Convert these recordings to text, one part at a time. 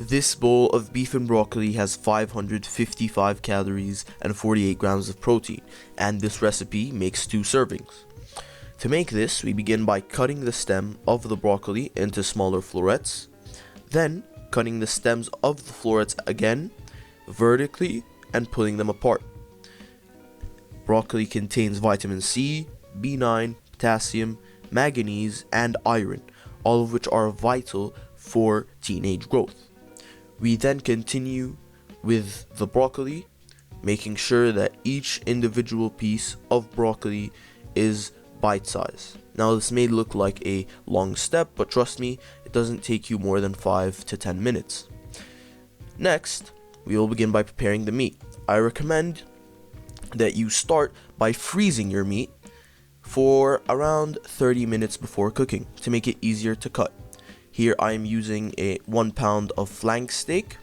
This bowl of beef and broccoli has 555 calories and 48 grams of protein, and this recipe makes 2 servings. To make this, we begin by cutting the stem of the broccoli into smaller florets, then cutting the stems of the florets again vertically and pulling them apart. Broccoli contains vitamin C, B9, potassium, manganese, and iron, all of which are vital for teenage growth. We then continue with the broccoli, making sure that each individual piece of broccoli is bite size. Now this may look like a long step, but trust me, it doesn't take you more than 5 to 10 minutes. Next, we will begin by preparing the meat. I recommend that you start by freezing your meat for around 30 minutes before cooking to make it easier to cut. Here I am using a 1 pound of flank steak,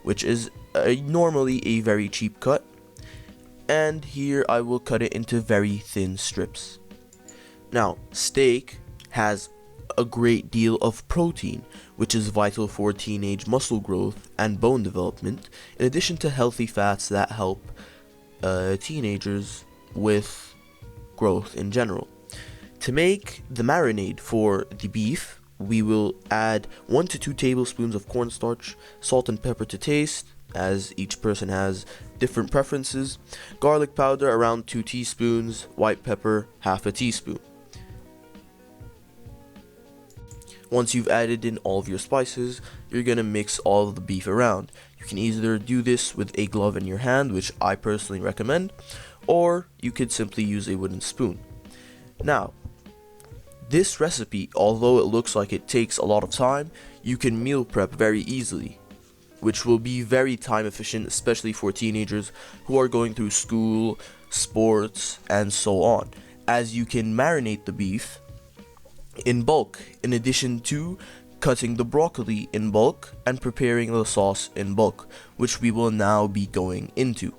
which is normally a very cheap cut, and here I will cut it into very thin strips. Now, steak has a great deal of protein, which is vital for teenage muscle growth and bone development, in addition to healthy fats that help teenagers with growth in general. To make the marinade for the beef, we will add 1 to 2 tablespoons of cornstarch, salt and pepper to taste, as each person has different preferences, garlic powder around 2 teaspoons, white pepper half a teaspoon. Once you've added in all of your spices, you're gonna mix all of the beef around. You can either do this with a glove in your hand, which I personally recommend, or you could simply use a wooden spoon. Now, this recipe, although it looks like it takes a lot of time, you can meal prep very easily, which will be very time efficient, especially for teenagers who are going through school, sports, and so on, as you can marinate the beef in bulk, in addition to cutting the broccoli in bulk and preparing the sauce in bulk, which we will now be going into.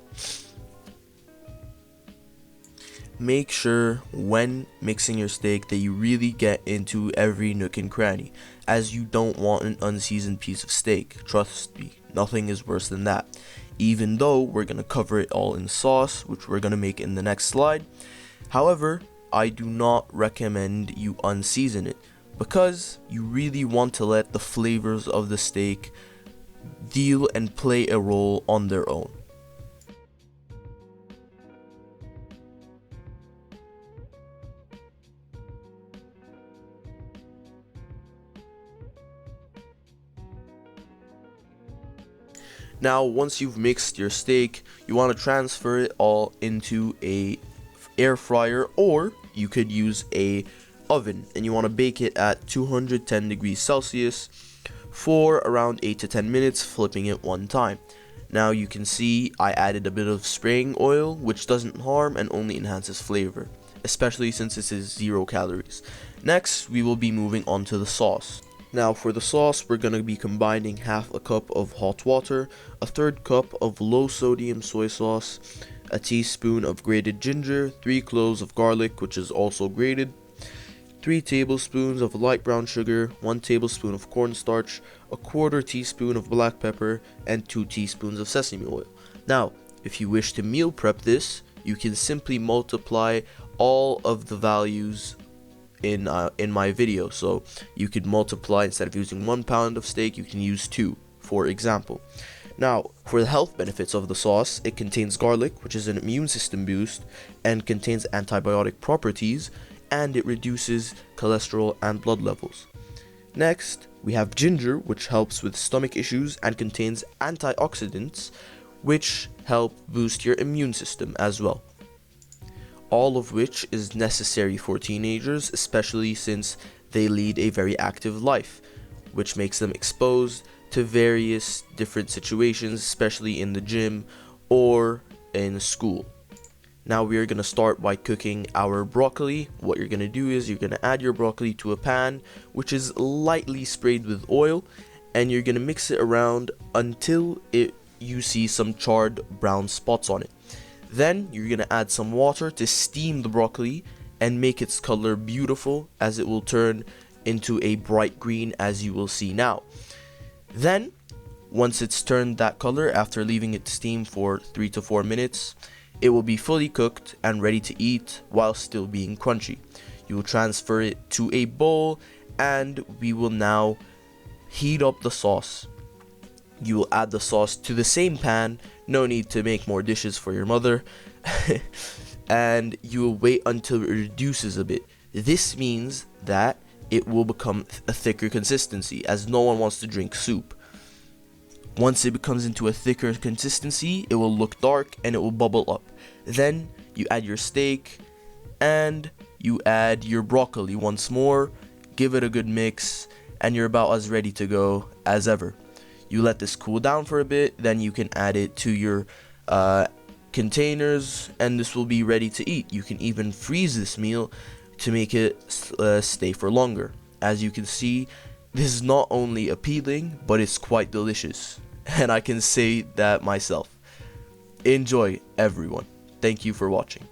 Make sure when mixing your steak that you really get into every nook and cranny, as you don't want an unseasoned piece of steak. Trust me, nothing is worse than that. Even though we're going to cover it all in sauce, which we're going to make in the next slide. However, I do not recommend you unseason it, because you really want to let the flavors of the steak deal and play a role on their own. Now, once you've mixed your steak, you want to transfer it all into a air fryer, or you could use a oven, and you want to bake it at 210 degrees Celsius for around 8 to 10 minutes, flipping it one time. Now you can see I added a bit of spraying oil, which doesn't harm and only enhances flavor, especially since this is 0 calories. Next, we will be moving on to the sauce. Now for the sauce, we're going to be combining half a cup of hot water, a third cup of low sodium soy sauce, a teaspoon of grated ginger, 3 cloves of garlic, which is also grated, 3 tablespoons of light brown sugar, 1 tablespoon of cornstarch, a quarter teaspoon of black pepper, and 2 teaspoons of sesame oil. Now, if you wish to meal prep this, you can simply multiply all of the values in my video. So you could multiply, instead of using 1 pound of steak, you can use 2, for example. Now, for the health benefits of the sauce, it contains garlic, which is an immune system boost, and contains antibiotic properties, and it reduces cholesterol and blood levels. Next, we have ginger, which helps with stomach issues and contains antioxidants, which help boost your immune system as well. All of which is necessary for teenagers, especially since they lead a very active life, which makes them exposed to various different situations, especially in the gym or in school. Now we are going to start by cooking our broccoli. What you're going to do is you're going to add your broccoli to a pan, which is lightly sprayed with oil, and you're going to mix it around until you see some charred brown spots on it. Then you're going to add some water to steam the broccoli and make its color beautiful, as it will turn into a bright green, as you will see now. Then Once it's turned that color after leaving it to steam for 3 to 4 minutes, it will be fully cooked and ready to eat while still being crunchy. You will transfer it to a bowl and we will now heat up the sauce. You will add the sauce to the same pan, no need to make more dishes for your mother, and you will wait until it reduces a bit. This means that it will become a thicker consistency, as no one wants to drink soup. Once it becomes into a thicker consistency, it will look dark and it will bubble up. Then you add your steak and you add your broccoli once more, give it a good mix, and you're about as ready to go as ever. You let this cool down for a bit, then you can add it to your containers and this will be ready to eat. You can even freeze this meal to make it stay for longer. As you can see, this is not only appealing, but it's quite delicious. And I can say that myself. Enjoy, everyone. Thank you for watching.